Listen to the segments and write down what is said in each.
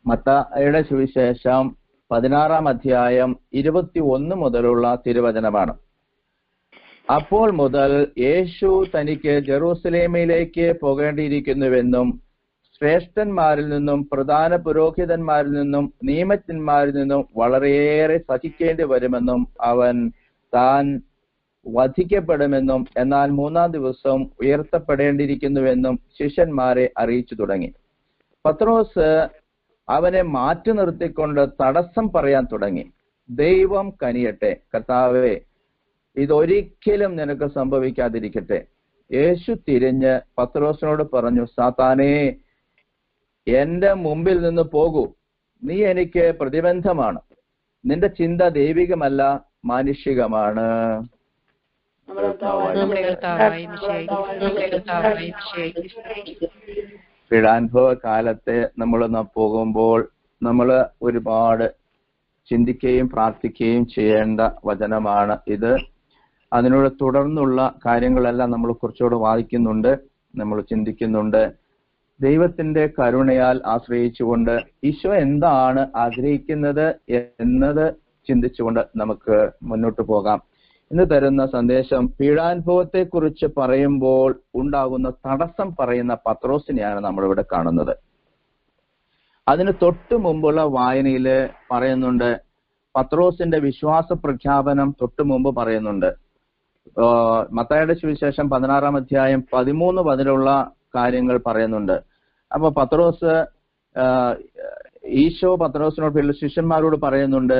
മത്തായിയുടെ സുവിശേഷം 16-ാം അധ്യായം 21 മുതലുള്ള തിരുവചനമാണ്. അപ്പോൾ മുതൽ യേശു തനിക്ക് ജെറൂസലേമിലേക്ക് പോകേണ്ടിയിരിക്കുന്നുവെന്നും ശ്രേഷ്ഠന്മാരിൽ നിന്നും പ്രധാന പുരോഹിതന്മാരിൽ നിന്നും നിയമജ്ഞന്മാരിൽ നിന്നും വളരെയേറെ സഹിക്കേണ്ടി വരുമെന്നും അവൻ താൻ വധിക്കപ്പെടുമെന്നും എന്നാൽ 3-ാം ദിവസം ഉയർത്തപ്പെടേണ്ടിയിരിക്കുന്നുവെന്നും ശിഷ്യന്മാരെ അറിയിച്ചു തുടങ്ങി. പത്രോസ് അവനെ മാറ്റി നിർത്തിക്കൊണ്ട് തടസ്സം പറയാൻ തുടങ്ങി. ദൈവം കനിയട്ടെ, കർത്താവേ, ഇതൊരിക്കലും നിനക്ക് സംഭവിക്കാതിരിക്കട്ടെ. യേശു തിരിഞ്ഞ് പത്രോസിനോട് പറഞ്ഞു, സാത്താനേ, എന്റെ മുമ്പിൽ നിന്ന് പോകൂ, നീ എനിക്ക് പ്രതിബന്ധമാണ്. നിന്റെ ചിന്ത ദൈവികമല്ല, മാനുഷികമാണ്. പീഡാനുഭവ കാലത്തെ നമ്മളൊന്ന് പോകുമ്പോൾ നമ്മൾ ഒരുപാട് ചിന്തിക്കുകയും പ്രാർത്ഥിക്കുകയും ചെയ്യേണ്ട വചനമാണ് ഇത്. അതിനോട് തുടർന്നുള്ള കാര്യങ്ങളെല്ലാം നമ്മൾ കുറച്ചുകൂടെ വായിക്കുന്നുണ്ട്, നമ്മൾ ചിന്തിക്കുന്നുണ്ട്. ദൈവത്തിന്റെ കരുണയാൽ ആശ്രയിച്ചുകൊണ്ട് ഈശോ എന്താണ് ആഗ്രഹിക്കുന്നത് എന്നത് ചിന്തിച്ചുകൊണ്ട് നമുക്ക് മുന്നോട്ട് പോകാം. ഇന്ന് തരുന്ന സന്ദേശം പീഡാനുഭവത്തെ കുറിച്ച് പറയുമ്പോൾ ഉണ്ടാകുന്ന തടസ്സം പറയുന്ന പത്രോസിനെയാണ് നമ്മളിവിടെ കാണുന്നത്. അതിന് തൊട്ടു മുമ്പുള്ള വായനയില് പറയുന്നുണ്ട്, പത്രോസിന്റെ വിശ്വാസ പ്രഖ്യാപനം തൊട്ടു മുമ്പ് പറയുന്നുണ്ട്. മത്തായിയുടെ സുവിശേഷം 16-ാം അധ്യായം 13 മുതലുള്ള കാര്യങ്ങൾ പറയുന്നുണ്ട്. അപ്പൊ ഈശോ പത്രോസിനോട് ശിഷ്യന്മാരോട് പറയുന്നുണ്ട്,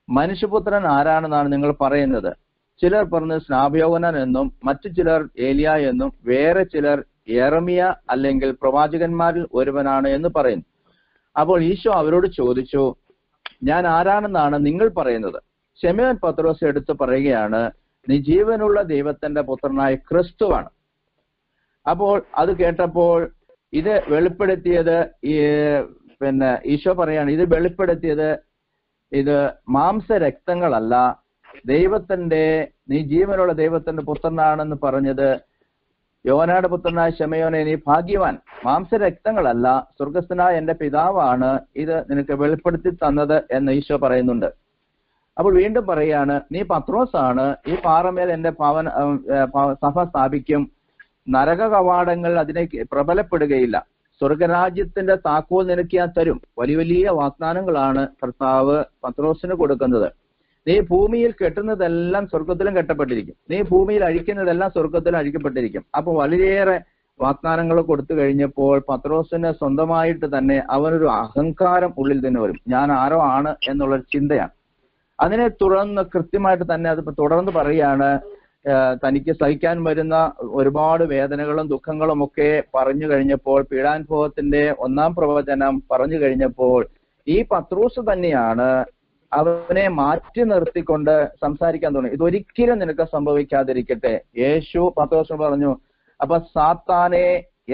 മനുഷ്യപുത്രൻ ആരാണെന്നാണ് നിങ്ങൾ പറയുന്നത്? ചിലർ പറഞ്ഞ് സ്നാപയോഹന്നാൻ എന്നും മറ്റു ചിലർ ഏലിയ എന്നും വേറെ ചിലർ യെരമിയ അല്ലെങ്കിൽ പ്രവാചകന്മാരിൽ ഒരുവനാണ് എന്ന് പറയുന്നു. അപ്പോൾ ഈശോ അവരോട് ചോദിച്ചു, ഞാൻ ആരാണെന്നാണ് നിങ്ങൾ പറയുന്നത്? ശിമോൻ പത്രോസ് എടുത്ത് പറയുകയാണ്, നീ ജീവനുള്ള ദൈവത്തിന്റെ പുത്രനായ ക്രിസ്തുവാണ്. അപ്പോൾ അത് കേട്ടപ്പോൾ ഇത് വെളിപ്പെടുത്തിയത് ഈശോ പറയാണ്, ഇത് വെളിപ്പെടുത്തിയത് ഇത് മാംസരക്തങ്ങളല്ല, നീ ജീവനുള്ള ദൈവത്തിന്റെ പുത്രനാണെന്ന് പറഞ്ഞത് യോനായുടെ പുത്രനായ ശിമയോനെ, നീ ഭാഗ്യവാൻ. മാംസരക്തങ്ങളല്ല, സ്വർഗസ്ഥനായ എന്റെ പിതാവാണ് ഇത് നിനക്ക് വെളിപ്പെടുത്തി തന്നത് എന്ന് ഈശോ പറയുന്നുണ്ട്. അപ്പോൾ വീണ്ടും പറയാണ്, നീ പത്രോസാണ്, ഈ പാറമേൽ എന്റെ സഭ സ്ഥാപിക്കും, നരക കവാടങ്ങൾ അതിനെ പ്രബലപ്പെടുകയില്ല, സ്വർഗരാജ്യത്തിന്റെ താക്കോൽ നിനക്ക് ഞാൻ തരും. വലിയ വലിയ വാഗ്ദാനങ്ങളാണ് കർത്താവ് പത്രോസിന് കൊടുക്കുന്നത്. നീ ഭൂമിയിൽ കെട്ടുന്നതെല്ലാം സ്വർഗത്തിലും കെട്ടപ്പെട്ടിരിക്കും, നീ ഭൂമിയിൽ അഴിക്കുന്നതെല്ലാം സ്വർഗത്തിലും അഴിക്കപ്പെട്ടിരിക്കും. അപ്പൊ വളരെയേറെ വാഗ്ദാനങ്ങൾ കൊടുത്തു കഴിഞ്ഞപ്പോൾ പത്രോസിന് സ്വന്തമായിട്ട് തന്നെ അവനൊരു അഹങ്കാരം ഉള്ളിൽ തന്നെ വരും. ഞാൻ ആരോ ആണ് എന്നുള്ളൊരു ചിന്തയാണ്. അതിനെ തുടർന്ന് കൃത്യമായിട്ട് തന്നെ അത് തുടർന്ന് പറയാണ്, തനിക്ക് സഹിക്കാൻ വരുന്ന ഒരുപാട് വേദനകളും ദുഃഖങ്ങളും ഒക്കെ പറഞ്ഞു കഴിഞ്ഞപ്പോൾ, പീഡാനുഭവത്തിന്റെ 1-ാം പ്രവചനം പറഞ്ഞു കഴിഞ്ഞപ്പോൾ ഈ പത്രോസ് തന്നെയാണ് അവനെ മാറ്റി നിർത്തിക്കൊണ്ട് സംസാരിക്കാൻ തുടങ്ങി. ഇതൊരിക്കലും നിനക്ക് സംഭവിക്കാതിരിക്കട്ടെ. യേശു പത്രോസിനോട് പറഞ്ഞു, അപ്പൊ സാത്താനെ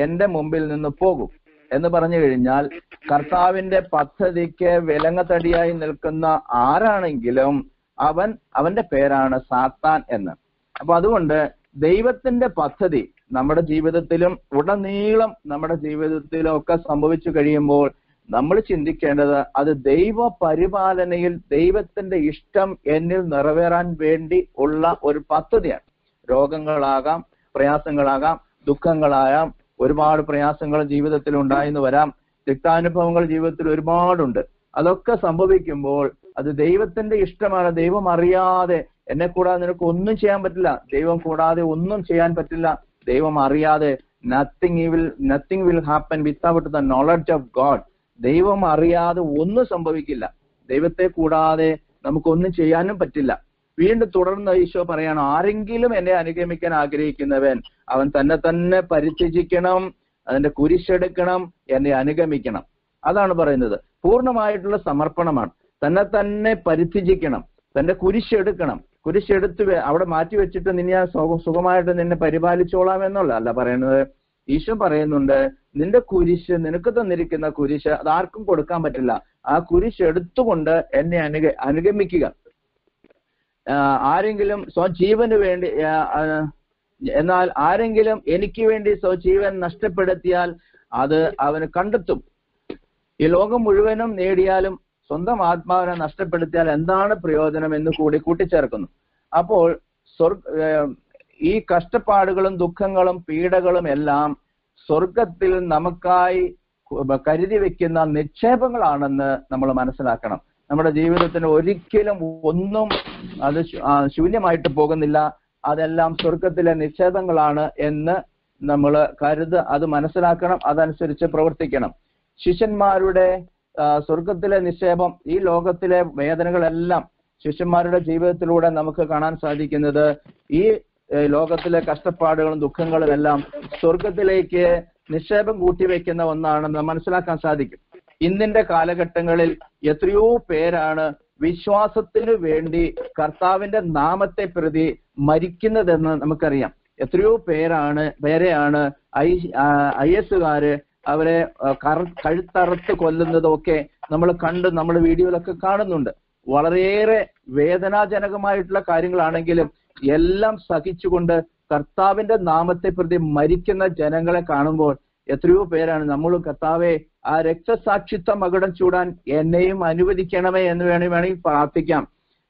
എന്റെ മുമ്പിൽ നിന്ന് പോകും എന്ന് പറഞ്ഞു കഴിഞ്ഞാൽ കർത്താവിന്റെ പദ്ധതിക്ക് വിലങ്ങത്തടിയായി നിൽക്കുന്ന ആരാണെങ്കിലും അവന്റെ പേരാണ് സാത്താൻ എന്ന്. അപ്പൊ അതുകൊണ്ട് ദൈവത്തിന്റെ പദ്ധതി നമ്മുടെ ജീവിതത്തിലും ഉടനീളം നമ്മുടെ ജീവിതത്തിലും ഒക്കെ സംഭവിച്ചു കഴിയുമ്പോൾ നമ്മൾ ചിന്തിക്കേണ്ടത് അത് ദൈവ പരിപാലനയിൽ ദൈവത്തിന്റെ ഇഷ്ടം എന്നിൽ നിറവേറാൻ വേണ്ടി ഉള്ള ഒരു പദ്ധതിയാണ്. രോഗങ്ങളാകാം, പ്രയാസങ്ങളാകാം, ദുഃഖങ്ങളാകാം, ഒരുപാട് പ്രയാസങ്ങൾ ജീവിതത്തിൽ ഉണ്ടായെന്ന് വരാം, തിക്താനുഭവങ്ങൾ ജീവിതത്തിൽ ഒരുപാടുണ്ട്. അതൊക്കെ സംഭവിക്കുമ്പോൾ അത് ദൈവത്തിന്റെ ഇഷ്ടമാണ്. ദൈവം അറിയാതെ, എന്നെ കൂടാതെ നിനക്ക് ഒന്നും ചെയ്യാൻ പറ്റില്ല, ദൈവം കൂടാതെ ഒന്നും ചെയ്യാൻ പറ്റില്ല. ദൈവം അറിയാതെ nothing will happen without the knowledge of God. ദൈവം അറിയാതെ ഒന്നും സംഭവിക്കില്ല. ദൈവത്തെ കൂടാതെ നമുക്കൊന്നും ചെയ്യാനും പറ്റില്ല. വീണ്ടും തുടർന്ന് ഈശോ പറയാണ്, ആരെങ്കിലും എന്നെ അനുഗമിക്കാൻ ആഗ്രഹിക്കുന്നവൻ അവൻ തന്നെ പരിത്യജിക്കണം, അതിന്റെ കുരിശെടുക്കണം, എന്നെ അനുഗമിക്കണം. അതാണ് പറയുന്നത്. പൂർണ്ണമായിട്ടുള്ള സമർപ്പണമാണ്. തന്നെ പരിത്യജിക്കണം, തന്റെ കുരിശെടുക്കണം. കുരിശെടുത്ത് അവിടെ മാറ്റി വെച്ചിട്ട് നിന്നെ സുഖമായിട്ട് നിന്നെ പരിപാലിച്ചോളാം എന്നുള്ള അല്ല പറയുന്നത്. ഈശോ പറയുന്നുണ്ട്, നിന്റെ കുരിശ്, നിനക്ക് തന്നിരിക്കുന്ന കുരിശ് അത് ആർക്കും കൊടുക്കാൻ പറ്റില്ല. ആ കുരിശ് എടുത്തുകൊണ്ട് എന്നെ അനുഗമിക്കുക. ആരെങ്കിലും സ്വജീവന് വേണ്ടി, എന്നാൽ ആരെങ്കിലും എനിക്ക് വേണ്ടി സ്വജീവൻ നഷ്ടപ്പെടുത്തിയാൽ അത് അവന് കണ്ടെത്തും. ഈ ലോകം മുഴുവനും നേടിയാലും സ്വന്തം ആത്മാവിനെ നഷ്ടപ്പെടുത്തിയാൽ എന്താണ് പ്രയോജനം എന്ന് കൂടി കൂട്ടിച്ചേർക്കുന്നു. അപ്പോൾ ഈ കഷ്ടപ്പാടുകളും ദുഃഖങ്ങളും പീഡകളും എല്ലാം സ്വർഗത്തിൽ നമുക്കായി കരുതി വെക്കുന്ന നിക്ഷേപങ്ങളാണെന്ന് നമ്മൾ മനസ്സിലാക്കണം. നമ്മുടെ ജീവിതത്തിന് ഒരിക്കലും ഒന്നും അത് ശൂന്യമായിട്ട് പോകുന്നില്ല. അതെല്ലാം സ്വർഗത്തിലെ നിക്ഷേപങ്ങളാണ് എന്ന് നമ്മൾ അത് മനസ്സിലാക്കണം. അതനുസരിച്ച് പ്രവർത്തിക്കണം. ശിഷ്യന്മാരുടെ സ്വർഗത്തിലെ നിക്ഷേപം, ഈ ലോകത്തിലെ വേദനകളെല്ലാം ശിഷ്യന്മാരുടെ ജീവിതത്തിലൂടെ നമുക്ക് കാണാൻ സാധിക്കുന്നത് ഈ ലോകത്തിലെ കഷ്ടപ്പാടുകളും ദുഃഖങ്ങളും എല്ലാം സ്വർഗത്തിലേക്ക് നിക്ഷേപം കൂട്ടിവെക്കുന്ന ഒന്നാണെന്ന് മനസ്സിലാക്കാൻ സാധിക്കും. ഇന്നിന്റെ കാലഘട്ടങ്ങളിൽ എത്രയോ പേരാണ് വിശ്വാസത്തിനു വേണ്ടി കർത്താവിന്റെ നാമത്തെ പ്രതി മരിക്കുന്നതെന്ന് നമുക്കറിയാം. എത്രയോ പേരെയാണ് IS-കാര് അവരെ കഴുത്തറുത്ത് കൊല്ലുന്നതൊക്കെ നമ്മൾ നമ്മുടെ വീഡിയോയിലൊക്കെ കാണുന്നുണ്ട്. വളരെയേറെ വേദനാജനകമായിട്ടുള്ള കാര്യങ്ങളാണെങ്കിലും എല്ലാം സഹിച്ചുകൊണ്ട് കർത്താവിന്റെ നാമത്തെ പ്രതി മരിക്കുന്ന ജനങ്ങളെ കാണുമ്പോൾ എത്രയോ പേരാണ് നമ്മളും കർത്താവെ ആ രക്തസാക്ഷിത്വ മകുടം ചൂടാൻ എന്നെയും അനുവദിക്കണമേ എന്ന് വേണമെങ്കിൽ പ്രാർത്ഥിക്കാം.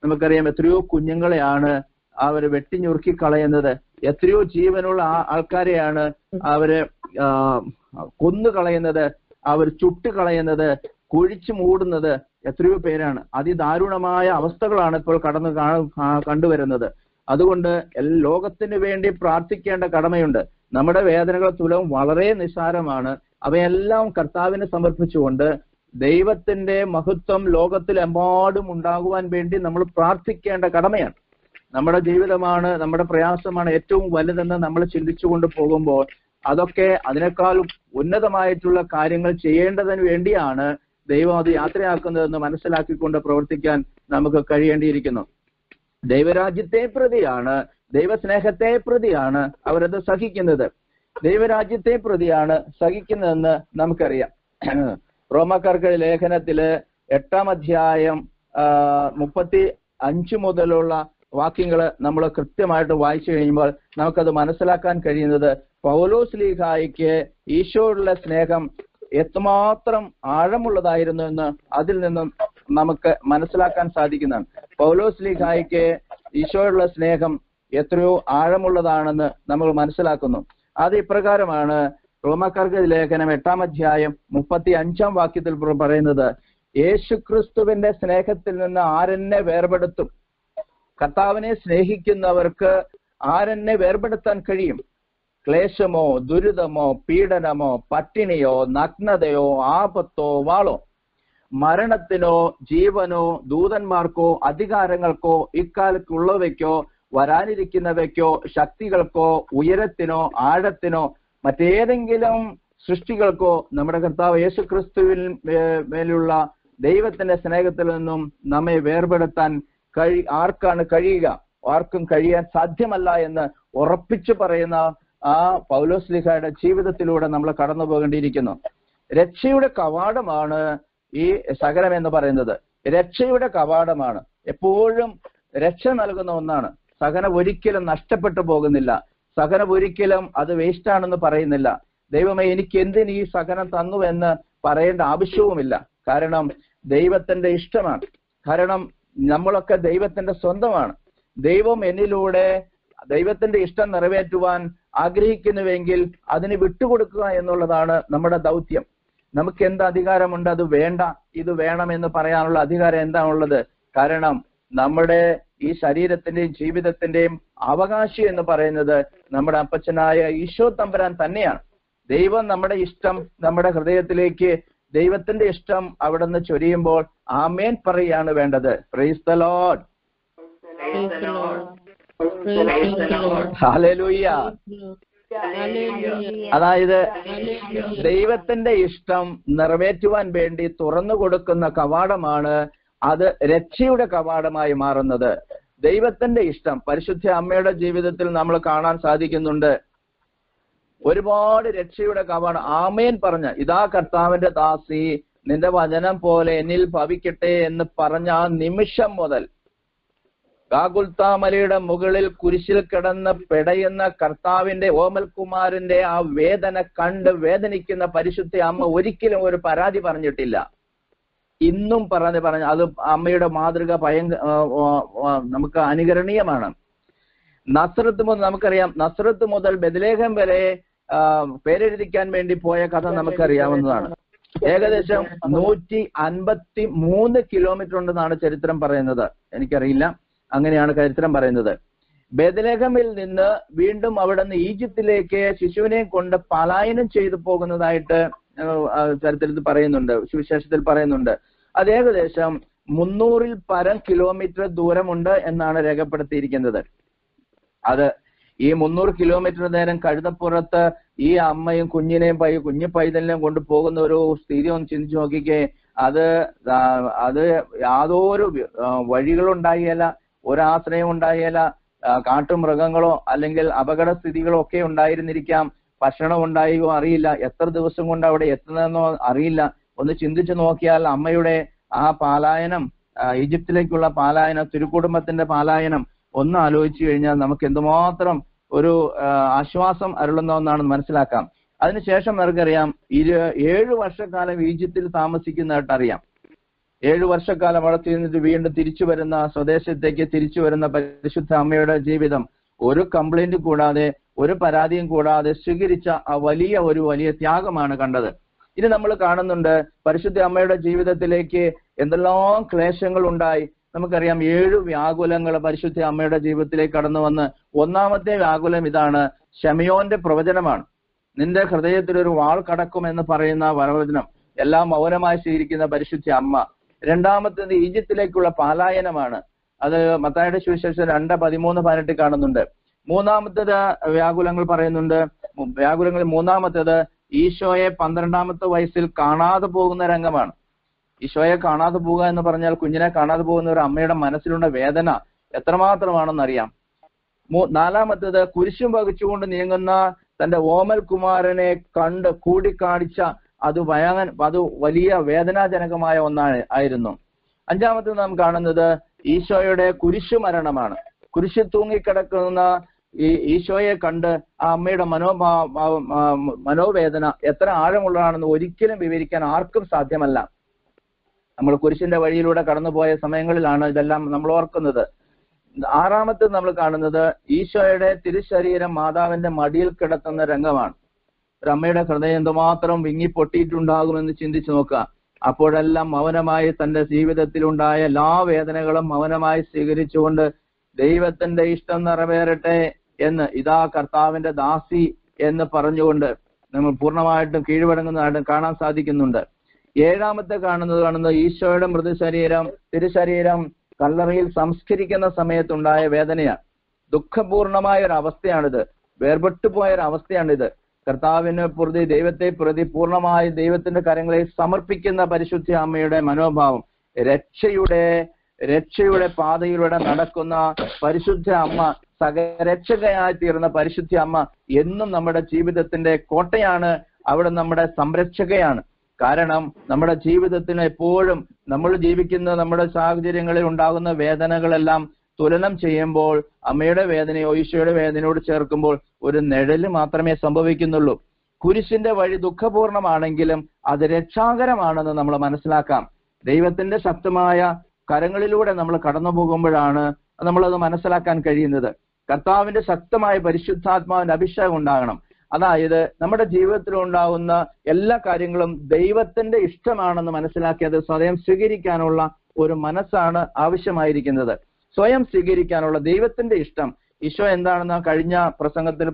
നമുക്കറിയാം എത്രയോ കുഞ്ഞുങ്ങളെയാണ് അവര് വെട്ടിഞ്ഞുറുക്കി കളയുന്നത്. എത്രയോ ജീവനുള്ള ആൾക്കാരെയാണ് അവര് കൊന്നുകളയുന്നത്, അവർ ചുട്ടുകളയുന്നത്, കുഴിച്ചു മൂടുന്നത്. എത്രയോ പേരാണ്. അതിദാരുണമായ അവസ്ഥകളാണ് ഇപ്പോൾ കണ്ടുവരുന്നത്. അതുകൊണ്ട് ലോകത്തിന് വേണ്ടി പ്രാർത്ഥിക്കേണ്ട കടമയുണ്ട്. നമ്മുടെ വേദനകൾ തുലവും വളരെ നിസ്സാരമാണ്. അവയെല്ലാം കർത്താവിനെ സമർപ്പിച്ചുകൊണ്ട് ദൈവത്തിന്റെ മഹത്വം ലോകത്തിലെമ്പാടും ഉണ്ടാകുവാൻ വേണ്ടി നമ്മൾ പ്രാർത്ഥിക്കേണ്ട കടമയാണ്. നമ്മുടെ ജീവിതമാണ്, നമ്മുടെ പ്രയാസമാണ് ഏറ്റവും വലുതെന്ന് നമ്മൾ ചിന്തിച്ചുകൊണ്ട് പോകുമ്പോൾ അതൊക്കെ അതിനേക്കാളും ഉന്നതമായിട്ടുള്ള കാര്യങ്ങൾ ചെയ്യേണ്ടതിന് വേണ്ടിയാണ് ദൈവം അത് യാത്രയാക്കുന്നതെന്ന് മനസ്സിലാക്കിക്കൊണ്ട് പ്രവർത്തിക്കാൻ നമുക്ക് കഴിയേണ്ടിയിരിക്കുന്നു. ദൈവരാജ്യത്തെ പ്രതിയാണ്, ദൈവസ്നേഹത്തെ പ്രതിയാണ് അവരത് സഹിക്കുന്നത്. ദൈവരാജ്യത്തെ പ്രതിയാണ് സഹിക്കുന്നതെന്ന് നമുക്കറിയാം. റോമാക്കാർക്ക് ലേഖനത്തില് 8-ാം അധ്യായം 35 മുതലുള്ള വാക്യങ്ങൾ നമ്മൾ കൃത്യമായിട്ട് വായിച്ചു കഴിയുമ്പോൾ നമുക്കത് മനസ്സിലാക്കാൻ കഴിയുന്നത് പൗലോസ് ലീഹായിക്ക് ഈശോയോടുള്ള സ്നേഹം എത്രമാത്രം ആഴമുള്ളതായിരുന്നു എന്ന് അതിൽ നിന്നും നമുക്ക് മനസ്സിലാക്കാൻ സാധിക്കുന്നതാണ്. പൗലോസ് ലീഹായിക്ക് ഈശോയോടുള്ള സ്നേഹം എത്രയോ ആഴമുള്ളതാണെന്ന് നമ്മൾ മനസ്സിലാക്കുന്നു. അത് ഇപ്രകാരമാണ്. റോമാക്കാർക്ക് ലേഖനം 8-ാം അധ്യായം 35-ാം വാക്യത്തിൽ പറയുന്നത്, യേശുക്രിസ്തുവിന്റെ സ്നേഹത്തിൽ നിന്ന് ആരെന്നെ വേർപെടുത്തും? കർത്താവിനെ സ്നേഹിക്കുന്നവർക്ക് ആരെന്നെ വേർപെടുത്താൻ കഴിയും? ക്ലേശമോ, ദുരിതമോ, പീഡനമോ, പട്ടിണിയോ, നഗ്നതയോ, ആപത്തോ, വാളോ? മരണത്തിനോ, ജീവനോ, ദൂതന്മാർക്കോ, അധികാരങ്ങൾക്കോ, ഇക്കാലത്തുള്ളവയ്ക്കോ, വരാനിരിക്കുന്നവയ്ക്കോ, ശക്തികൾക്കോ, ഉയരത്തിനോ, ആഴത്തിനോ, മറ്റേതെങ്കിലും സൃഷ്ടികൾക്കോ നമ്മുടെ കർത്താവ് യേശുക്രിസ്തുവിൽ മേലുള്ള ദൈവത്തിന്റെ സ്നേഹത്തിൽ നിന്നും നമ്മെ വേർപെടുത്താൻ ആർക്കാണ് കഴിയുക? ആർക്കും കഴിയാൻ സാധ്യമല്ല എന്ന് ഉറപ്പിച്ചു പറയുന്ന ആ പൗലോസ് ലീഹായുടെ ജീവിതത്തിലൂടെ നമ്മൾ കടന്നു പോകേണ്ടിയിരിക്കുന്നു. രക്ഷയുടെ കവാടമാണ് ഈ സഹനം എന്ന് പറയുന്നത്. രക്ഷയുടെ കവാടമാണ്, എപ്പോഴും രക്ഷ നൽകുന്ന ഒന്നാണ്. സഹനം ഒരിക്കലും നഷ്ടപ്പെട്ടു പോകുന്നില്ല. സഹനം ഒരിക്കലും അത് വേസ്റ്റ് ആണെന്ന് പറയുന്നില്ല. ദൈവമേ എനിക്ക് എന്തിന് ഈ സഹനം തന്നു എന്ന് പറയേണ്ട ആവശ്യവുമില്ല. കാരണം ദൈവത്തിന്റെ ഇഷ്ടമാണ്. കാരണം നമ്മളൊക്കെ ദൈവത്തിന്റെ സ്വന്തമാണ്. ദൈവം എന്നിലൂടെ ദൈവത്തിന്റെ ഇഷ്ടം നിറവേറ്റുവാൻ ആഗ്രഹിക്കുന്നുവെങ്കിൽ അതിന് വിട്ടുകൊടുക്കുക എന്നുള്ളതാണ് നമ്മുടെ ദൗത്യം. നമുക്ക് എന്ത് അധികാരമുണ്ട്? അത് വേണ്ട, ഇത് വേണം എന്ന് പറയാനുള്ള അധികാരം എന്താണുള്ളത്? കാരണം നമ്മുടെ ഈ ശരീരത്തിന്റെയും ജീവിതത്തിന്റെയും അവകാശി എന്ന് പറയുന്നത് നമ്മുടെ അപ്പച്ചനായ ഈശോ തമ്പുരാൻ തന്നെയാണ്. ദൈവം നമ്മുടെ ഇഷ്ടം നമ്മുടെ ഹൃദയത്തിലേക്ക് ദൈവത്തിന്റെ ഇഷ്ടം അവിടെ നിന്ന് ചൊരിയുമ്പോൾ ആമേൻ പറയുകയാണ് വേണ്ടത്. Praise the Lord, hallelujah. അതായത് ദൈവത്തിന്റെ ഇഷ്ടം നിറവേറ്റുവാൻ വേണ്ടി തുറന്നു കൊടുക്കുന്ന കവാടമാണ് അത് രക്ഷയുടെ കവാടമായി മാറുന്നത്. ദൈവത്തിന്റെ ഇഷ്ടം പരിശുദ്ധ അമ്മയുടെ ജീവിതത്തിൽ നമ്മൾ കാണാൻ സാധിക്കുന്നുണ്ട്. ഒരുപാട് രക്ഷയുടെ കവാടം ആമേൻ പറഞ്ഞ, ഇതാ കർത്താവിന്റെ ദാസി, നിന്റെ വചനം പോലെ എന്നിൽ ഭവിക്കട്ടെ എന്ന് പറഞ്ഞ ആ നിമിഷം മുതൽ ഗാഗുൽത്താമലയുടെ മുകളിൽ കുരിശിൽ കിടന്ന് പിടയുന്ന കർത്താവിന്റെ ഓമൽകുമാരന്റെ ആ വേദന കണ്ട് വേദനിക്കുന്ന പരിശുദ്ധ അമ്മ ഒരിക്കലും ഒരു പരാതി പറഞ്ഞിട്ടില്ല. ഇന്നും പറഞ്ഞു അത് അമ്മയുടെ മാതൃക നമുക്ക് അനുകരണീയമാണ്. നസ്രത്ത് മുതൽ നമുക്കറിയാം, നസ്രത്ത് മുതൽ ബെത്ലഹേം വരെ പേരെഴുതിക്കാൻ വേണ്ടി പോയ കഥ നമുക്കറിയാവുന്നതാണ്. ഏകദേശം 153 കിലോമീറ്റർ ഉണ്ടെന്നാണ് ചരിത്രം പറയുന്നത്. എനിക്കറിയില്ല, അങ്ങനെയാണ് ചരിത്രം പറയുന്നത്. ബെത്ലഹേമിൽ നിന്ന് വീണ്ടും അവിടെ നിന്ന് ഈജിപ്തിലേക്ക് ശിശുവിനെ കൊണ്ട് പലായനം ചെയ്തു പോകുന്നതായിട്ട് ചരിത്രത്തിൽ പറയുന്നുണ്ട്, സുവിശേഷത്തിൽ പറയുന്നുണ്ട്. അത് ഏകദേശം 300-ൽ പരം കിലോമീറ്റർ ദൂരമുണ്ട് എന്നാണ് രേഖപ്പെടുത്തിയിരിക്കുന്നത്. അത് ഈ 300 കിലോമീറ്റർ നേരം കഴുതപ്പുറത്ത് ഈ അമ്മയും കുഞ്ഞു പൈതലിനെയും കൊണ്ട് പോകുന്ന ഒരു സ്ഥിതി ഒന്ന് ചിന്തിച്ചു നോക്കിക്കേ. അത് യാതൊരു വഴികളുണ്ടായില്ല, ഒരാശ്രയം ഉണ്ടായില്ല, കാട്ടുമൃഗങ്ങളോ അല്ലെങ്കിൽ അപകട സ്ഥിതികളോ ഒക്കെ ഉണ്ടായിരുന്നിരിക്കാം. ഭക്ഷണം ഉണ്ടായോ അറിയില്ല, എത്ര ദിവസം കൊണ്ട് അവിടെ എത്തുന്നതെന്നോ അറിയില്ല. ഒന്ന് ചിന്തിച്ചു നോക്കിയാൽ അമ്മയുടെ ആ പാലായനം, ഈജിപ്തിലേക്കുള്ള പാലായനം, തിരുക്കുടുംബത്തിന്റെ പാലായനം ഒന്ന് ആലോചിച്ചു കഴിഞ്ഞാൽ നമുക്ക് എന്തുമാത്രം ഒരു ആശ്വാസം അരുളുന്ന ഒന്നാണെന്ന് മനസ്സിലാക്കാം. അതിനുശേഷം നമുക്കറിയാം 7 വർഷക്കാലം ഈജിപ്തിൽ താമസിക്കുന്നതായിട്ട് അറിയാം. 7 വർഷക്കാലം അവിടെ തിരിഞ്ഞിട്ട് വീണ്ടും തിരിച്ചു വരുന്ന, സ്വദേശത്തേക്ക് തിരിച്ചു വരുന്ന പരിശുദ്ധ അമ്മയുടെ ജീവിതം ഒരു കംപ്ലൈന്റ് കൂടാതെ, ഒരു പരാതിയും കൂടാതെ സ്വീകരിച്ച ആ വലിയ ത്യാഗമാണ് കണ്ടത്. ഇനി നമ്മൾ കാണുന്നുണ്ട് പരിശുദ്ധ അമ്മയുടെ ജീവിതത്തിലേക്ക് എന്തെല്ലാം ക്ലേശങ്ങൾ ഉണ്ടായി. നമുക്കറിയാം 7 വ്യാകുലങ്ങൾ പരിശുദ്ധ അമ്മയുടെ ജീവിതത്തിലേക്ക് കടന്നു വന്ന്, ഒന്നാമത്തെ വ്യാകുലം ഇതാണ്, ശമയോന്റെ പ്രവചനമാണ്. നിന്റെ ഹൃദയത്തിൽ ഒരു വാൾ കടക്കും എന്ന് പറയുന്ന പ്രവചനം എല്ലാം മൗനമായി സ്വീകരിക്കുന്ന പരിശുദ്ധ അമ്മ. രണ്ടാമത്തേത് ഈജിപ്തിലേക്കുള്ള പാലായനമാണ്. അത് മത്തായിയുടെ സുവിശേഷം 2:13-18 കാണുന്നുണ്ട്. മൂന്നാമത്തേത് വ്യാകുലങ്ങൾ പറയുന്നുണ്ട്. വ്യാകുലങ്ങളിൽ മൂന്നാമത്തേത് ഈശോയെ 12ാമത്തെ വയസ്സിൽ കാണാതെ പോകുന്ന രംഗമാണ്. ഈശോയെ കാണാതെ പോവുക എന്ന് പറഞ്ഞാൽ കുഞ്ഞിനെ കാണാതെ പോകുന്ന ഒരു അമ്മയുടെ മനസ്സിലുള്ള വേദന എത്രമാത്രമാണെന്നറിയാം. നാലാമത്തേത് കുരിശും വഹിച്ചുകൊണ്ട് നീങ്ങുന്ന തന്റെ ഓമൽ കുമാരനെ കണ്ട് കൂടിക്കാണിച്ച അത് വലിയ വേദനാജനകമായ ആയിരുന്നു. അഞ്ചാമത്തേത് നാം കാണുന്നത് ഈശോയുടെ കുരിശു മരണമാണ്. കുരിശിൽ തൂങ്ങിക്കിടക്കുന്ന ഈ ഈശോയെ കണ്ട് ആ അമ്മയുടെ മനോവേദന എത്ര ആഴമുള്ളതാണെന്ന് ഒരിക്കലും വിവരിക്കാൻ ആർക്കും സാധ്യമല്ല. നമ്മൾ കുരിശിന്റെ വഴിയിലൂടെ കടന്നുപോയ സമയങ്ങളിലാണ് ഇതെല്ലാം നമ്മൾ ഓർക്കുന്നത്. ആറാമത്തേത് നമ്മൾ കാണുന്നത് ഈശോയുടെ തിരുശരീരം മാതാവിന്റെ മടിയിൽ കിടത്തുന്ന രംഗമാണ്. ഒരു അമ്മയുടെ ഹൃദയം എന്തുമാത്രം വിങ്ങിപ്പൊട്ടിയിട്ടുണ്ടാകുമെന്ന് ചിന്തിച്ചു നോക്കുക. അപ്പോഴെല്ലാം മൗനമായി തന്റെ ജീവിതത്തിലുണ്ടായ എല്ലാ വേദനകളും മൗനമായി സ്വീകരിച്ചുകൊണ്ട് ദൈവത്തിന്റെ ഇഷ്ടം നിറവേറട്ടെ എന്ന്, ഇതാ കർത്താവിന്റെ ദാസി എന്ന് പറഞ്ഞുകൊണ്ട് നമ്മൾ പൂർണ്ണമായിട്ടും കീഴ്വഴങ്ങുന്നതായിട്ടും കാണാൻ സാധിക്കുന്നുണ്ട്. ഏഴാമത്തെ കാണുന്നത് ഈശോയുടെ തിരുശരീരം കല്ലറയിൽ സംസ്കരിക്കുന്ന സമയത്തുണ്ടായ വേദനയാണ്. ദുഃഖപൂർണമായ ഒരു അവസ്ഥയാണിത്, വേർപെട്ടു പോയ ഒരു അവസ്ഥയാണിത്. കർത്താവിന് പ്രതി, ദൈവത്തെ പ്രതി പൂർണ്ണമായി ദൈവത്തിന്റെ കരങ്ങളിൽ സമർപ്പിക്കുന്ന പരിശുദ്ധ അമ്മയുടെ മനോഭാവം, രക്ഷയുടെ പാതയിലൂടെ നടക്കുന്ന പരിശുദ്ധ അമ്മ, സകരക്ഷകയായി തീർന്ന പരിശുദ്ധ അമ്മ എന്നും നമ്മുടെ ജീവിതത്തിന്റെ കോട്ടയാണ്. അവിടെ നമ്മുടെ സംരക്ഷകയാണ്. കാരണം നമ്മുടെ ജീവിതത്തിന് എപ്പോഴും നമ്മൾ ജീവിക്കുന്ന നമ്മുടെ സാഹചര്യങ്ങളിൽ ഉണ്ടാകുന്ന വേദനകളെല്ലാം തുലനം ചെയ്യുമ്പോൾ അമ്മയുടെ വേദനയോ ഈശോയുടെ വേദനയോട് ചേർക്കുമ്പോൾ ഒരു നിഴല് മാത്രമേ സംഭവിക്കുന്നുള്ളൂ. കുരിശിന്റെ വഴി ദുഃഖപൂർണമാണെങ്കിലും അത് രക്ഷാകരമാണെന്ന് നമ്മൾ മനസ്സിലാക്കാം. ദൈവത്തിന്റെ ശക്തമായ കരങ്ങളിലൂടെ നമ്മൾ കടന്നു പോകുമ്പോഴാണ് നമ്മളത് മനസ്സിലാക്കാൻ കഴിയുന്നത്. കർത്താവിന്റെ ശക്തമായ പരിശുദ്ധാത്മാവിന്റെ അഭിഷേകം ഉണ്ടാകണം. അതായത് നമ്മുടെ ജീവിതത്തിൽ ഉണ്ടാകുന്ന എല്ലാ കാര്യങ്ങളും ദൈവത്തിന്റെ ഇഷ്ടമാണെന്ന് മനസ്സിലാക്കി അത് സ്വയം സ്വീകരിക്കാനുള്ള ഒരു മനസ്സാണ് ആവശ്യമായിരിക്കുന്നത്. സ്വയം സ്വീകരിക്കാനുള്ള ദൈവത്തിന്റെ ഇഷ്ടം. ഈശോ എന്താണെന്ന് കഴിഞ്ഞ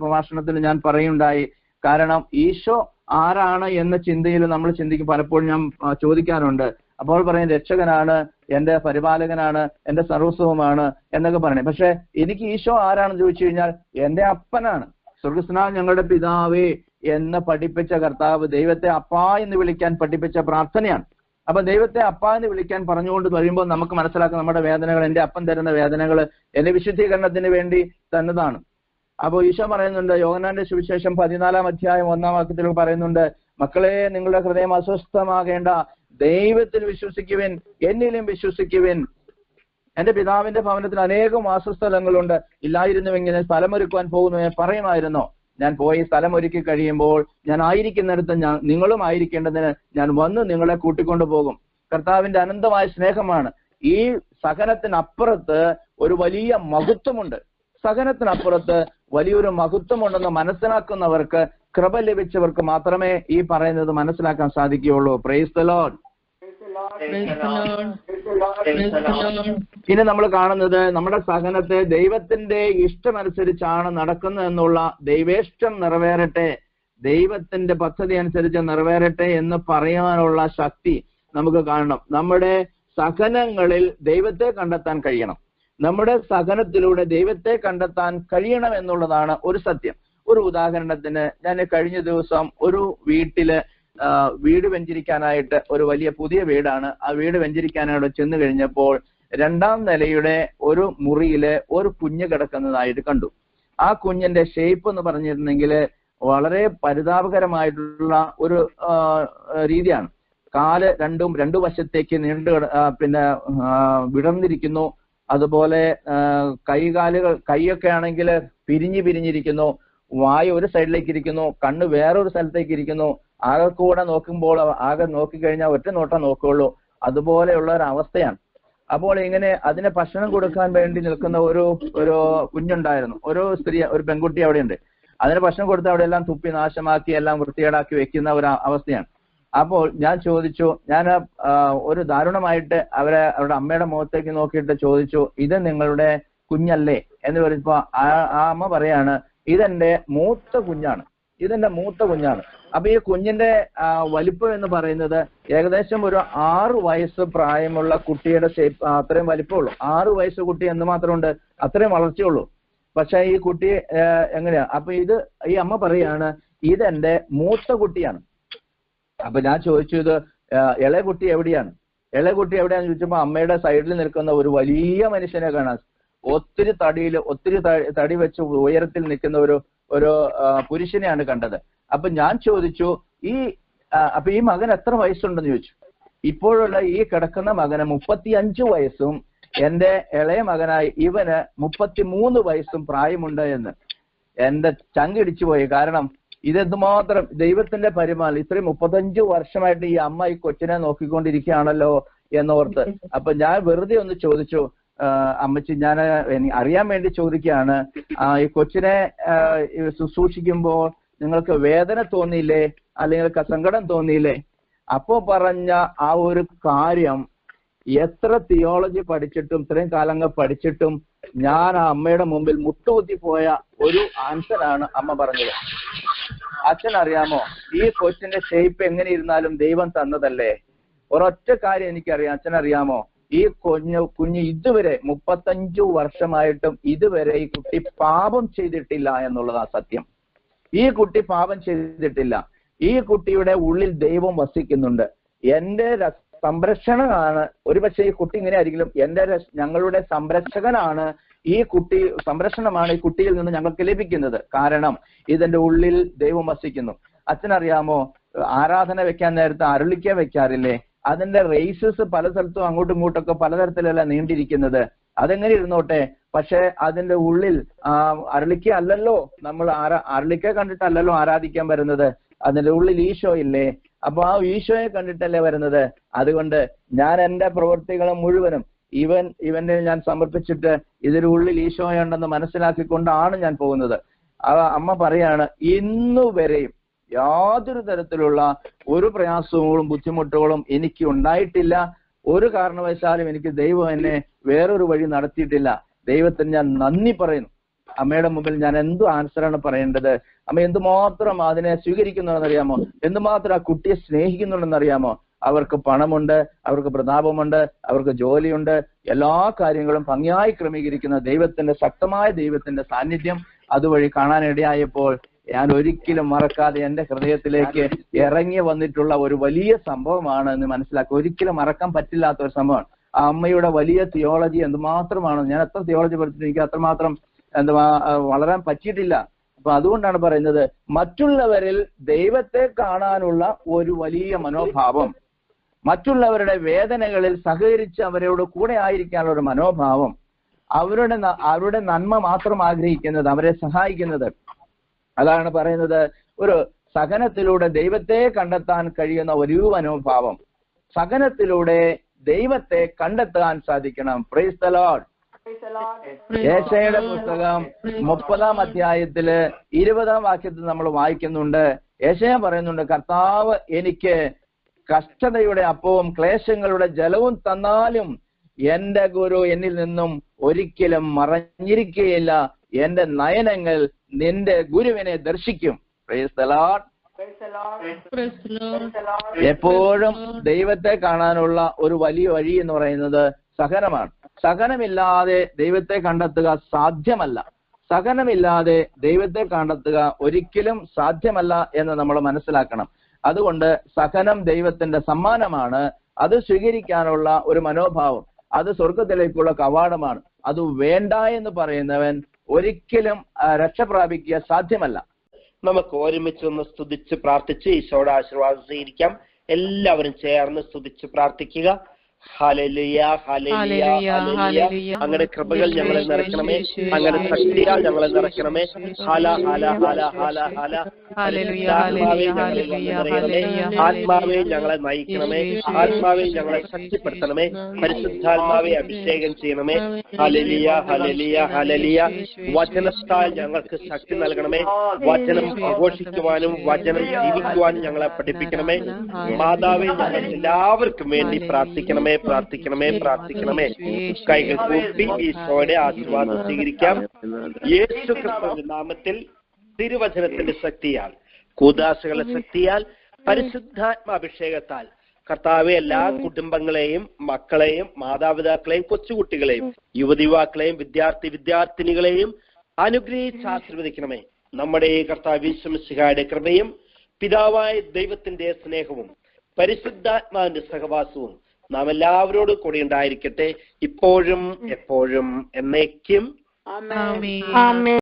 പ്രഭാഷണത്തിൽ ഞാൻ പറയുണ്ടായി. കാരണം ഈശോ ആരാണ് എന്ന ചിന്തയിൽ നമ്മൾ ചിന്തിക്കും, പലപ്പോഴും ഞാൻ ചോദിക്കാറുണ്ട്. അപ്പോൾ പറയും രക്ഷകനാണ്, എന്റെ പരിപാലകനാണ്, എന്റെ സർവസ്വമാണ് എന്നൊക്കെ പറയണേ. പക്ഷെ എനിക്ക് ഈശോ ആരാണെന്ന് ചോദിച്ചു കഴിഞ്ഞാൽ എന്റെ അപ്പനാണ്. സ്വർഗസ്നായ ഞങ്ങളുടെ പിതാവേ എന്ന് പഠിപ്പിച്ച കർത്താവ് ദൈവത്തെ അപ്പാ എന്ന് വിളിക്കാൻ പഠിപ്പിച്ച പ്രാർത്ഥനയാണ്. അപ്പൊ ദൈവത്തെ അപ്പാ എന്ന് വിളിക്കാൻ പറഞ്ഞുകൊണ്ട് വരുമ്പോൾ നമുക്ക് മനസ്സിലാക്കാം നമ്മുടെ വേദനകൾ, എന്റെ അപ്പൻ തരുന്ന വേദനകൾ എന്റെ വിശുദ്ധീകരണത്തിന് വേണ്ടി തന്നതാണ്. അപ്പോൾ ഈശോ പറയുന്നുണ്ട്, യോഹന്നാന്റെ സുവിശേഷം 14-ാം അധ്യായം 1-ാം വാക്യത്തിൽ പറയുന്നുണ്ട്, മക്കളെ നിങ്ങളുടെ ഹൃദയം അസ്വസ്ഥമാകേണ്ട, ദൈവത്തിൽ വിശ്വസിക്കുവിൻ, എന്നിലും വിശ്വസിക്കുവിൻ എന്റെ പിതാവിന്റെ ഭവനത്തിൽ അനേകം വാസസ്ഥലങ്ങളുണ്ട്, ഇല്ലായിരുന്നുവെങ്കിൽ ഞാൻ സ്ഥലമൊരുക്കുവാൻ പോകുന്നു ഞാൻ പറയുമായിരുന്നോ? ഞാൻ പോയി സ്ഥലമൊരുക്കി കഴിയുമ്പോൾ ഞാൻ ആയിരിക്കുന്നിടത്ത് നിങ്ങളും ആയിരിക്കേണ്ടതിന് ഞാൻ വന്ന് നിങ്ങളെ കൂട്ടിക്കൊണ്ടു പോകും. കർത്താവിന്റെ അനന്തമായ സ്നേഹമാണ്. ഈ സഹനത്തിനപ്പുറത്ത് ഒരു വലിയ മഹത്വമുണ്ട്. സഹനത്തിനപ്പുറത്ത് വലിയൊരു മഹത്വമുണ്ടെന്ന് മനസ്സിലാക്കുന്നവർക്ക്, കൃപ ലഭിച്ചവർക്ക് മാത്രമേ ഈ പറയുന്നത് മനസ്സിലാക്കാൻ സാധിക്കുകയുള്ളൂ. Praise the Lord. ഇനി നമ്മൾ കാണുന്നത് നമ്മുടെ സഹനത്തെ ദൈവത്തിന്റെ ഇഷ്ടമനുസരിച്ചാണ് നടക്കുന്നത് എന്നുള്ള, ദൈവേഷ്ടം നിറവേറട്ടെ, ദൈവത്തിന്റെ പദ്ധതി അനുസരിച്ച് നിറവേറട്ടെ എന്ന് പറയാനുള്ള ശക്തി നമുക്ക് കാണണം. നമ്മുടെ സഹനങ്ങളിൽ ദൈവത്തെ കണ്ടെത്താൻ കഴിയണം. നമ്മുടെ സഹനത്തിലൂടെ ദൈവത്തെ കണ്ടെത്താൻ കഴിയണം എന്നുള്ളതാണ് ഒരു സത്യം. ഒരു ഉദാഹരണത്തിന്, ഞാൻ കഴിഞ്ഞ ദിവസം ഒരു വീട് വെഞ്ചരിക്കാനായിട്ട്, ഒരു വലിയ പുതിയ വീടാണ്, ആ വീട് വെഞ്ചരിക്കാനായിട്ട് ചെന്ന് കഴിഞ്ഞപ്പോൾ 2ാം നിലയുടെ ഒരു മുറിയില് ഒരു കുഞ്ഞ് കിടക്കുന്നതായിട്ട് കണ്ടു. ആ കുഞ്ഞിന്റെ ഷേപ്പ് എന്ന് പറഞ്ഞിരുന്നെങ്കിൽ വളരെ പരിതാപകരമായിട്ടുള്ള ഒരു രീതിയാണ്. കാല് രണ്ടു വശത്തേക്ക് വിടർന്നിരിക്കുന്നു. അതുപോലെ കൈയൊക്കെ ആണെങ്കിൽ പിരിഞ്ഞിരിക്കുന്നു. വായു ഒരു സൈഡിലേക്ക് ഇരിക്കുന്നു, കണ്ണ് വേറൊരു സ്ഥലത്തേക്ക് ഇരിക്കുന്നു. ആകെ കൂടെ നോക്കുമ്പോൾ ആകെ നോക്കിക്കഴിഞ്ഞാൽ ഒറ്റ നോട്ടം നോക്കുകയുള്ളൂ. അതുപോലെയുള്ള ഒരു അവസ്ഥയാണ്. അപ്പോൾ ഇങ്ങനെ അതിന് ഭക്ഷണം കൊടുക്കാൻ വേണ്ടി നിൽക്കുന്ന ഒരു കുഞ്ഞുണ്ടായിരുന്നു. ഒരു പെൺകുട്ടി അവിടെയുണ്ട്. അതിന് ഭക്ഷണം കൊടുത്ത് അവിടെ എല്ലാം തുപ്പി നാശമാക്കി എല്ലാം വൃത്തികേടാക്കി വെക്കുന്ന ഒരു അവസ്ഥയാണ്. അപ്പോൾ ഞാൻ ചോദിച്ചു, ഞാൻ ഒരു ദാരുണമായിട്ട് അവരുടെ അമ്മയുടെ മുഖത്തേക്ക് നോക്കിയിട്ട് ചോദിച്ചു, ഇത് നിങ്ങളുടെ കുഞ്ഞല്ലേ എന്ന് പറഞ്ഞപ്പോ ആ അമ്മ പറയാണ്, ഇതെന്റെ മൂത്ത കുഞ്ഞാണ്. അപ്പൊ ഈ കുഞ്ഞിന്റെ വലിപ്പം എന്ന് പറയുന്നത് ഏകദേശം ഒരു 6 വയസ്സ് പ്രായമുള്ള കുട്ടിയുടെ ഷേപ്പ്, അത്രയും വലിപ്പമുള്ളൂ. 6 വയസ്സ് കുട്ടി എന്ന് മാത്രമുണ്ട്, അത്രയും വളർച്ചയുള്ളൂ. പക്ഷെ ഈ കുട്ടി എങ്ങനെയാ? അപ്പൊ ഈ അമ്മ പറയാണ്, ഇതെന്റെ മൂത്ത കുട്ടിയാണ്. അപ്പൊ ഞാൻ ചോദിച്ചു, ഇത് ഇളയ കുട്ടി എവിടെയാന്ന് ചോദിച്ചപ്പോ അമ്മയുടെ സൈഡിൽ നിൽക്കുന്ന ഒരു വലിയ മനുഷ്യനെ കാണാൻ, ഒത്തിരി തടി വെച്ച് ഉയരത്തിൽ നിൽക്കുന്ന ഒരു പുരുഷനെയാണ് കണ്ടത്. അപ്പൊ ഞാൻ ചോദിച്ചു, അപ്പൊ ഈ മകൻ എത്ര വയസ്സുണ്ടെന്ന് ചോദിച്ചു. ഇപ്പോഴുള്ള ഈ കിടക്കുന്ന മകന് 35 വയസ്സും എന്റെ ഇളയ മകനായി ഇവന് 33 വയസ്സും പ്രായമുണ്ട് എന്ന്. എന്റെ ചങ്കിടിച്ചു പോയി. കാരണം ഇതെന്തുമാത്രം ദൈവത്തിന്റെ പരിപാലനം. ഇത്രയും 35 വർഷമായിട്ട് ഈ അമ്മ ഈ കൊച്ചിനെ നോക്കിക്കൊണ്ടിരിക്കുകയാണല്ലോ എന്നോർത്ത്. അപ്പൊ ഞാൻ വെറുതെ ഒന്ന് ചോദിച്ചു, അമ്മച്ചി, ഞാൻ അറിയാൻ വേണ്ടി ചോദിക്കുകയാണ്, ഈ കൊച്ചിനെ ശുശ്രൂഷിക്കുമ്പോൾ നിങ്ങൾക്ക് വേദന തോന്നിയില്ലേ, അല്ലെങ്കിൽ സങ്കടം തോന്നിയില്ലേ? അപ്പോ പറഞ്ഞ ആ ഒരു കാര്യം, എത്ര തിയോളജി പഠിച്ചിട്ടും ഇത്രയും കാലങ്ങൾ പഠിച്ചിട്ടും ഞാൻ ആ അമ്മയുടെ മുമ്പിൽ മുട്ടുകുത്തി പോയ ഒരു ആൻസറാണ് അമ്മ പറഞ്ഞത്. അച്ഛൻ അറിയാമോ, ഈ കൊച്ചിന്റെ ഷേപ്പ് എങ്ങനെ ഇരുന്നാലും ദൈവം തന്നതല്ലേ? ഒരൊറ്റ കാര്യം എനിക്കറിയാം. അച്ഛനറിയാമോ, ഈ കുഞ്ഞ് ഇതുവരെ 35 വർഷമായിട്ടും ഇതുവരെ ഈ കുട്ടി പാപം ചെയ്തിട്ടില്ല എന്നുള്ളതാ സത്യം. ഈ കുട്ടി പാപം ചെയ്തിട്ടില്ല. ഈ കുട്ടിയുടെ ഉള്ളിൽ ദൈവം വസിക്കുന്നുണ്ട്. എന്റെ സംരക്ഷകനാണ്. ഒരുപക്ഷെ ഈ കുട്ടി ഇങ്ങനെ ആയിരിക്കും, ഞങ്ങളുടെ സംരക്ഷകനാണ് സംരക്ഷണമാണ് ഈ കുട്ടിയിൽ നിന്ന് ഞങ്ങൾക്ക് ലഭിക്കുന്നത്. കാരണം ഇതിന്റെ ഉള്ളിൽ ദൈവം വസിക്കുന്നു. അച്ഛനറിയാമോ, ആരാധന വെക്കാൻ നേരത്തെ അരുളിക്ക വെക്കാറില്ലേ? അതിന്റെ റേസസ് പല സ്ഥലത്തും അങ്ങോട്ടും ഇങ്ങോട്ടൊക്കെ പലതരത്തിലല്ല നീണ്ടിരിക്കുന്നത്. അതെങ്ങനെ ഇരുന്നോട്ടെ, പക്ഷെ അതിന്റെ ഉള്ളിൽ അരുളിക്ക അല്ലല്ലോ, നമ്മൾ അരുളിക്ക കണ്ടിട്ടല്ലല്ലോ ആരാധിക്കാൻ വരുന്നത്. അതിന്റെ ഉള്ളിൽ ഈശോ ഇല്ലേ? അപ്പൊ ആ ഈശോയെ കണ്ടിട്ടല്ലേ വരുന്നത്. അതുകൊണ്ട് ഞാൻ എന്റെ പ്രവൃത്തികളെ മുഴുവനും ഇവന്റെ ഞാൻ സമർപ്പിച്ചിട്ട് ഇതിനുള്ളിൽ ഈശോയുണ്ടെന്ന് മനസ്സിലാക്കിക്കൊണ്ടാണ് ഞാൻ പോകുന്നത്. അമ്മ പറയാണ്, ഇന്നുവരെയും യാതൊരു തരത്തിലുള്ള ഒരു പ്രയാസങ്ങളും ബുദ്ധിമുട്ടുകളും എനിക്ക് ഉണ്ടായിട്ടില്ല. ഒരു കാരണവശാലും എനിക്ക് ദൈവം എന്നെ വേറൊരു വഴി നടത്തിയിട്ടില്ല. ദൈവത്തിന് ഞാൻ നന്ദി പറയുന്നു. അമ്മയുടെ മുമ്പിൽ ഞാൻ എന്ത് ആൻസറാണ് പറയേണ്ടത്? അമ്മ എന്തുമാത്രം അതിനെ സ്വീകരിക്കുന്നുണ്ടെന്നറിയാമോ? എന്തുമാത്രം ആ കുട്ടിയെ സ്നേഹിക്കുന്നുണ്ടെന്നറിയാമോ? അവർക്ക് പണമുണ്ട്, അവർക്ക് പ്രതാപമുണ്ട്, അവർക്ക് ജോലിയുണ്ട്, എല്ലാ കാര്യങ്ങളും ഭംഗിയായി ക്രമീകരിക്കുന്ന ശക്തമായ ദൈവത്തിന്റെ സാന്നിധ്യം അതുവഴി കാണാനിടയായപ്പോൾ ഞാൻ ഒരിക്കലും മറക്കാതെ എന്റെ ഹൃദയത്തിലേക്ക് ഇറങ്ങി വന്നിട്ടുള്ള ഒരു വലിയ സംഭവമാണ് എന്ന് മനസ്സിലാക്കുക. ഒരിക്കലും മറക്കാൻ പറ്റില്ലാത്ത ഒരു സംഭവമാണ്. ആ അമ്മയുടെ വലിയ തിയോളജി എന്തുമാത്രമാണ്. ഞാൻ എത്ര തിയോളജി പഠിച്ചിട്ട് എനിക്ക് അത്രമാത്രം വളരാൻ പറ്റിയിട്ടില്ല. അപ്പൊ അതുകൊണ്ടാണ് പറയുന്നത്, മറ്റുള്ളവരിൽ ദൈവത്തെ കാണാനുള്ള ഒരു വലിയ മനോഭാവം, മറ്റുള്ളവരുടെ വേദനകളിൽ സഹകരിച്ച് അവരോട് കൂടെ ആയിരിക്കാനുള്ള ഒരു മനോഭാവം, അവരുടെ നന്മ മാത്രം ആഗ്രഹിക്കുന്നത്, അവരെ സഹായിക്കുന്നത്. അതാണ് പറയുന്നത്, ഒരു സഹനത്തിലൂടെ ദൈവത്തെ കണ്ടെത്താൻ കഴിയുന്ന ഒരു മനോഭാവം. സഹനത്തിലൂടെ ദൈവത്തെ കണ്ടെത്താൻ സാധിക്കണം. Praise the Lord. യേശയ്യായുടെ പുസ്തകം 30-ാം അധ്യായത്തില് 20-ാം വാക്യത്തിൽ നമ്മൾ വായിക്കുന്നുണ്ട്. യേശയ്യ പറയുന്നുണ്ട്, കർത്താവ് എനിക്ക് കഷ്ടതയുടെ അപ്പവും ക്ലേശങ്ങളുടെ ജലവും തന്നാലും എന്റെ ഗുരു എന്നിൽ നിന്നും ഒരിക്കലും മറഞ്ഞിരിക്കുകയില്ല. എന്റെ നയനങ്ങൾ നിന്റെ ഗുരുവിനെ ദർശിക്കും. Praise the Lord. എപ്പോഴും ദൈവത്തെ കാണാനുള്ള ഒരു വലിയ വഴി എന്ന് പറയുന്നത് സഹനമാണ്. സഹനമില്ലാതെ ദൈവത്തെ കണ്ടെത്തുക സാധ്യമല്ല. സഹനമില്ലാതെ ദൈവത്തെ കണ്ടെത്തുക ഒരിക്കലും സാധ്യമല്ല എന്ന് നമ്മൾ മനസ്സിലാക്കണം. അതുകൊണ്ട് സഹനം ദൈവത്തിന്റെ സമ്മാനമാണ്. അത് സ്വീകരിക്കാനുള്ള ഒരു മനോഭാവം, അത് സ്വർഗത്തിലേക്കുള്ള കവാടമാണ്. അത് വേണ്ട എന്ന് പറയുന്നവൻ ഒരിക്കലും രക്ഷ പ്രാപിക്കുക സാധ്യമല്ല. നമുക്ക് ഒരുമിച്ചൊന്ന് സ്തുതിച്ച് പ്രാർത്ഥിച്ച് ഈശോയുടെ ആശീർവാദം സ്വീകരിക്കാം. എല്ലാവരും ചേർന്ന് സ്തുതിച്ച് പ്രാർത്ഥിക്കുക. Hallelujah, hallelujah, hallelujah. അങ്ങയുടെ കൃപകൾ ഞങ്ങളെ നിറയ്ക്കണമേ, അങ്ങയുടെ ശക്തിയാൽ ഞങ്ങളെ നിറയ്ക്കണമേ. ഹല ഹല ഹല ഹല ഹല. ആത്മാവെ ഞങ്ങളെ നയിക്കണമേ, ആത്മാവെ ഞങ്ങളെ ശക്തിപ്പെടുത്തണമേ, പരിശുദ്ധാത്മാവെ അഭിഷേകം ചെയ്യണമേ. Hallelujah, hallelujah, hallelujah. വചനത്താൽ ഞങ്ങൾക്ക് ശക്തി നൽകണമേ. വചനം ആഘോഷിക്കുവാനും വചനം ജീവിക്കുവാനും ഞങ്ങളെ പഠിപ്പിക്കണമേ. മാതാവെ ഞങ്ങൾ എല്ലാവർക്കും വേണ്ടി പ്രാർത്ഥിക്കണമേ, പ്രാർത്ഥിക്കണമേ, പ്രാർത്ഥിക്കണമേ. കൈകൾ കൂപ്പി ഈശോയുടെ ആശീർവാദം സ്വീകരിക്കാം. യേശു ക്രിസ്തുവിന്റെ നാമത്തിൽ തിരുവചനത്തിന്റെ ശക്തിയാൽ, കൂദാശകളുടെ ശക്തിയാൽ, പരിശുദ്ധാത്മാഭിഷേകത്താൽ കർത്താവെ എല്ലാ കുടുംബങ്ങളെയും, മക്കളെയും, മാതാപിതാക്കളെയും, കൊച്ചുകുട്ടികളെയും, യുവതിയുവാക്കളെയും, വിദ്യാർത്ഥിനികളെയും അനുഗ്രഹിച്ച് ആശീർവദിക്കണമേ. നമ്മുടെ കർത്താവ് യേശു മിശിഹായുടെ കൃപയും പിതാവായ ദൈവത്തിന്റെ സ്നേഹവും പരിശുദ്ധാത്മാവിന്റെ സഹവാസവും നാം എല്ലാവരോടും കൂടി ഉണ്ടായിരിക്കട്ടെ, ഇപ്പോഴും എപ്പോഴും എന്നേക്കും.